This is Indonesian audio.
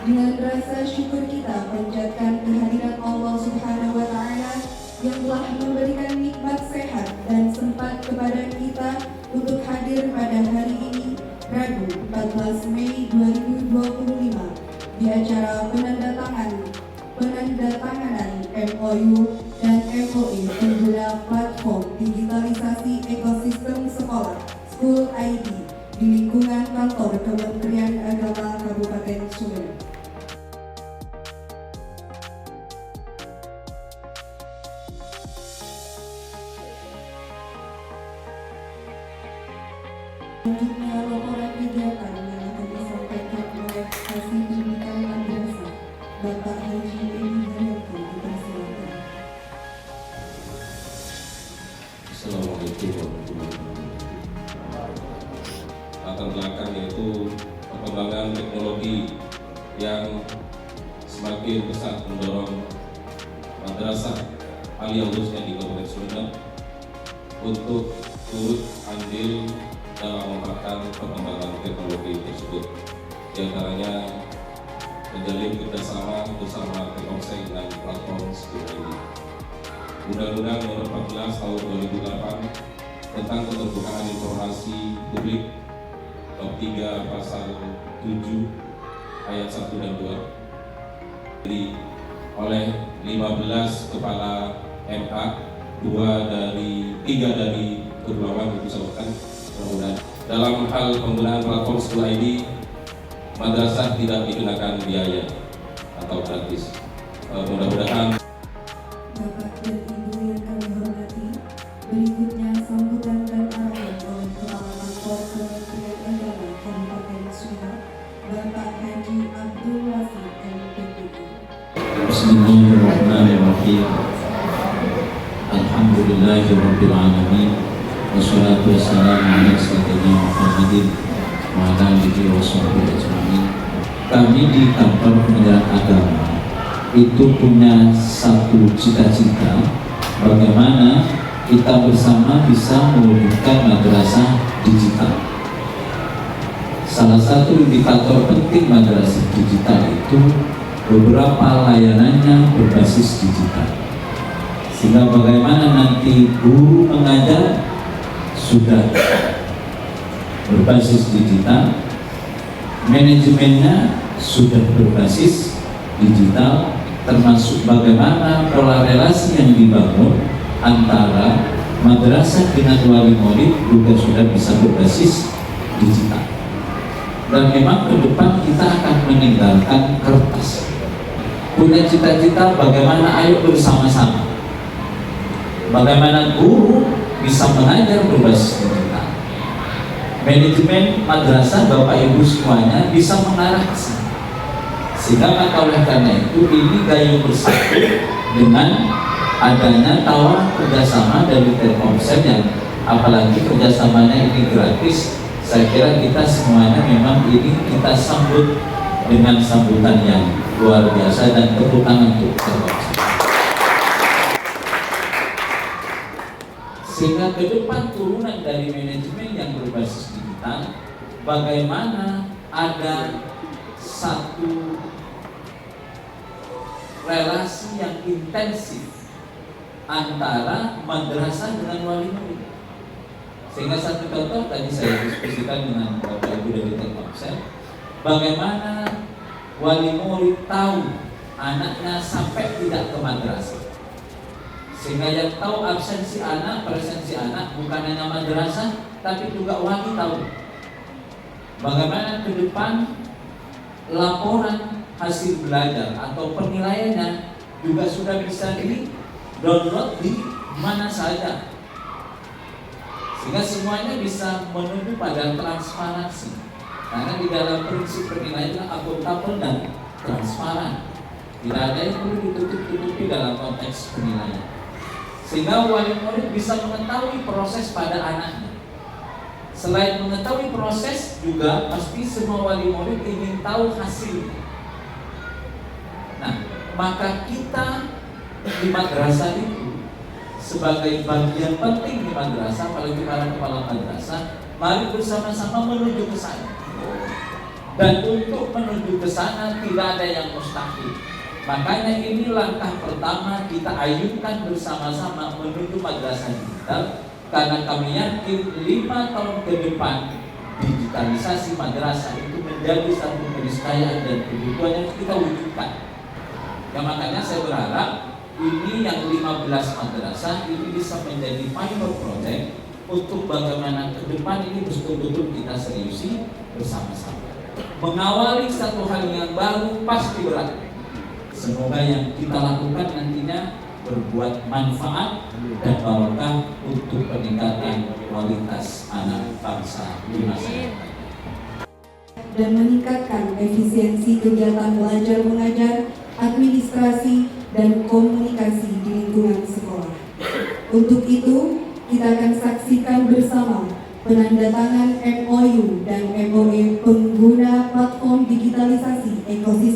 Dengan rasa syukur kita panjatkan kehadiran Allah Subhanahu wa Ta'ala yang telah memberikan nikmat sehat dan sempat kepada kita untuk hadir pada hari ini, Rabu 14 Mei 2025, di acara penandatanganan MOU dan MOE pengguna platform digitalisasi ekosistem sekolah School ID di lingkungan kantor Kementerian Agama Kabupaten Sumedang. Selanjutnya laporan kegiatan yang akan disampaikan oleh Kasih Pendidikan Madrasah Bapak Haji Edi Haryanto, dipersilakan. Assalamualaikum warahmatullahi wabarakatuh. Latar belakang yaitu perkembangan teknologi yang semakin besar mendorong madrasah aliyah khususnya di Kabupaten Sumedang untuk turut andil dalam memanfaatkan perkembangan teknologi tersebut. Di antaranya menjalin kerjasama bersama Telkomsel dan platform School ID. Undang-Undang Nomor 14 Tahun 2008 tentang keterbukaan informasi publik Bab 3 Pasal 7 Ayat 1 dan 2 oleh 15 Kepala MA, 3 dari Kepulauan disebutkan dalam hal penggunaan platform School ID, madrasah tidak dikenakan biaya atau gratis. Mudah-mudahan Bapak dan Ibu yang kami hormati, berikutnya sambutan dan arahan oleh Kepala Kantor Kementerian Agama Kabupaten Sumedang, Bapak Haji Abdul Wasi MPPI. Bismillahirrahmanirrahim. Alhamdulillahirabbil alamin. Wassalatu wassalamu ala sayyidina Muhammadin wa ala alihi washabbihi ajmain. Kami di kantor Kementerian Agama itu punya satu cita-cita, bagaimana kita bersama bisa mewujudkan madrasah digital. Salah satu indikator penting madrasah digital itu beberapa layanannya berbasis digital, sehingga bagaimana nanti guru mengajar sudah berbasis digital, manajemennya sudah berbasis digital, termasuk bagaimana pola relasi yang dibangun antara madrasah dengan wali murid juga sudah bisa berbasis digital. Dan memang ke depan kita akan meninggalkan kertas. Punya cita-cita bagaimana ayo bersama-sama, bagaimana guru bisa mengajar berbasis digital, manajemen madrasah Bapak Ibu semuanya bisa mengarah ke sana. Sehingga maka oleh karena itu ini gayung bersatu dengan adanya tawaran kerjasama dari Telkomsel yang apalagi kerjasamanya ini gratis. Saya kira kita semuanya memang ini kita sambut dengan sambutan yang luar biasa dan tepuk tangan untuk Telkomsel. Sehingga ke depan turunan dari manajemen yang berbasis digital, bagaimana ada satu relasi yang intensif antara madrasah dengan wali murid. Sehingga satu contoh tadi saya diskusikan dengan Bapak Ibu dari Telkomsel, bagaimana wali murid tahu anaknya sampai tidak ke madrasah. Sehingga yang tahu absensi anak, presensi anak bukan hanya madrasah, tapi juga wali tahu. Bagaimana ke depan laporan hasil belajar atau penilaiannya juga sudah bisa di-download di mana saja. Sehingga semuanya bisa menuju pada transparansi. Karena di dalam prinsip penilaian akuntabel dan transparan. Tidak ada yang perlu ditutup-tutupi dalam konteks penilaian. Sehingga wali murid bisa mengetahui proses pada anaknya. Selain mengetahui proses, juga pasti semua wali murid ingin tahu hasilnya. Nah, maka kita di madrasah itu sebagai bagian penting di madrasah, apalagi para kepala madrasah, mari bersama-sama menuju ke sana. Dan untuk menuju ke sana tidak ada yang mustahil. Makanya ini langkah pertama kita ayunkan bersama-sama menuju madrasah digital, karena kami yakin 5 tahun ke depan digitalisasi madrasah itu menjadi satu keniscayaan dan kebutuhan yang kita wujudkan. Ya makanya saya berharap ini yang 15 madrasah ini bisa menjadi pilot project untuk bagaimana ke depan ini betul-betul kita seriusi bersama-sama. Mengawali satu hal yang baru pasti berat. Semoga yang kita lakukan nantinya berbuat manfaat dan barokah untuk peningkatan kualitas anak bangsa di masa depan. Dan meningkatkan efisiensi kegiatan belajar mengajar, administrasi, dan komunikasi di lingkungan sekolah. Untuk itu, kita akan saksikan bersama penandatangan MOU dan MOE pengguna platform digitalisasi ekosistem